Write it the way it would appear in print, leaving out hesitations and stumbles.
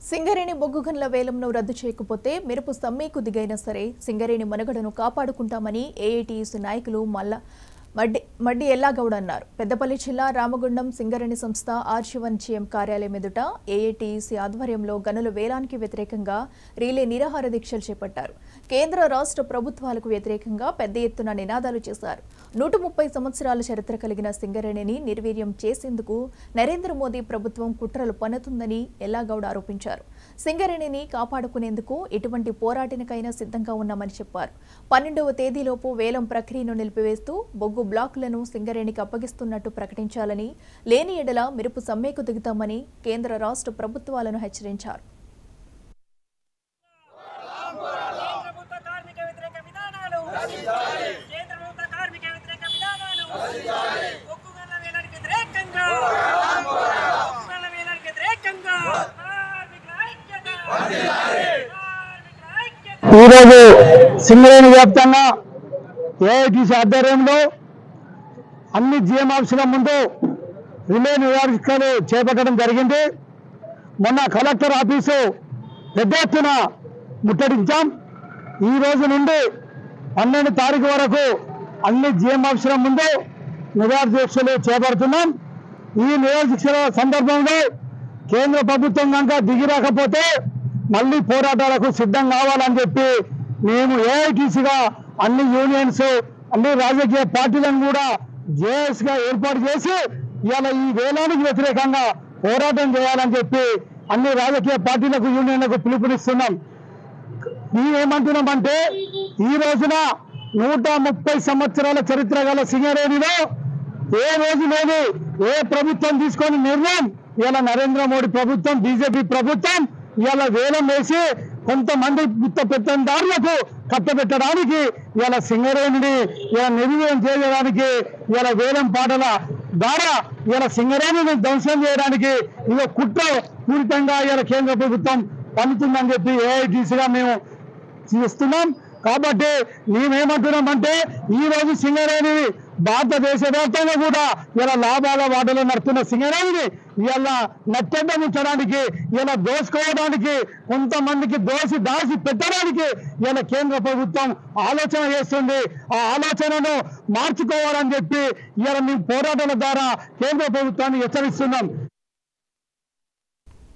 సింగరేణి బొగ్గు గనుల వేలంను రద్దు చేయకపోతే మెరుపు సమ్మెకు దిగైనా సరే సింగరేణి మనుగడను కాపాడుకుంటామని ఏఐటీయూసీ నాయకులు మడ్డి ఎల్లాగౌడ్ అన్నారు. పెద్దపల్లి జిల్లా రామగుండం సింగరేణి సంస్థ ఆర్జీవన్ కార్యాలయం ఎదుట ఏఐటీయూసీ ఆధ్వర్యంలో గనుల వేలానికి వ్యతిరేకంగా రీలే నిరాహార దీక్షలు చేపట్టారు. కేంద్ర రాష్ట్ర ప్రభుత్వాలకు వ్యతిరేకంగా పెద్ద ఎత్తున నినాదాలు చేశారు. 130 సంవత్సరాల చరిత్ర కలిగిన సింగరేణిని నిర్వీర్యం చేసేందుకు నరేంద్ర మోదీ ప్రభుత్వం కుట్రలు పన్నుతుందని ఎల్లాగౌడ్ ఆరోపించారు. సింగరేణిని కాపాడుకునేందుకు ఎటువంటి పోరాటానికైనా సిద్ధంగా ఉన్నామని చెప్పారు. 12వ తేదీలోపు వేలం ప్రక్రియను నిలిపివేస్తూ బొగ్గు బ్లాకులను సింగరేణికి అప్పగిస్తున్నట్టు ప్రకటించాలని, లేని ఎడల మెరుపు సమ్మెకు దిగుతామని కేంద్ర రాష్ట్ర ప్రభుత్వాలను హెచ్చరించారు. ఈరోజు సింగరేణి వ్యాప్తంగా ఏఐటీసీ ఆధ్వర్యంలో అన్ని జీఎం ఆఫీసుల ముందు రిలే నిరాకరణలు చేపట్టడం జరిగింది. మొన్న కలెక్టర్ ఆఫీసు పెద్ద ఎత్తున ముట్టడించాం. ఈ రోజు నుండి 12వ తారీఖు వరకు అన్ని జీఎం ఆఫీసుల ముందు నిరాదీక్షలు చేపడుతున్నాం. ఈ నిరాదీక్షల సందర్భంలో కేంద్ర ప్రభుత్వం కనుక దిగి రాకపోతే మళ్ళీ పోరాటాలకు సిద్ధం కావాలని చెప్పి మేము ఏఐటీసీగా అన్ని యూనియన్స్ అన్ని రాజకీయ పార్టీలను కూడా జేఎస్గా ఏర్పాటు చేసి ఇవాళ ఈ వేలానికి వ్యతిరేకంగా పోరాటం చేయాలని చెప్పి అన్ని రాజకీయ పార్టీలకు యూనియన్లకు పిలుపునిస్తున్నాం. మేమేమంటున్నామంటే ఈ రోజున 130 సంవత్సరాల చరిత్ర గల సింగరేణిలో ఏ రోజు లేదు ఏ ప్రభుత్వం తీసుకొని నిర్ణయం ఇవాళ నరేంద్ర మోడీ ప్రభుత్వం బీజేపీ ప్రభుత్వం ఇవాళ వేలం వేసి కొంతమంది పెత్తందారులకు కట్టబెట్టడానికి ఇవాళ సింగరేణిని ఇలా నిర్వీర్యం చేయడానికి ఇవాళ వేలం పాటల ద్వారా ఇవాళ సింగరేణిని ధ్వంసం చేయడానికి ఇదో కుట్ర పూరితంగా ఇవాళ కేంద్ర ప్రభుత్వం పన్నుతుందని చెప్పి ఏఐటీసీగా మేము చేస్తున్నాం. కాబట్టి మేమేమంటున్నామంటే ఈ రోజు సింగరేణి భారతదేశ వ్యాప్తంగా కూడా ఇలా లాభాల వాటలో నడుస్తున్న సింగరేణిని ఇలా నట్టెండ ఉంచడానికి ఇలా దోసుకోవడానికి కొంతమందికి దాచి పెట్టడానికి ఇలా కేంద్ర ప్రభుత్వం ఆలోచన చేస్తుంది. ఆ ఆలోచనను మార్చుకోవాలని చెప్పి ఇలా మేము పోరాటాల ద్వారా కేంద్ర ప్రభుత్వాన్ని హెచ్చరిస్తున్నాం.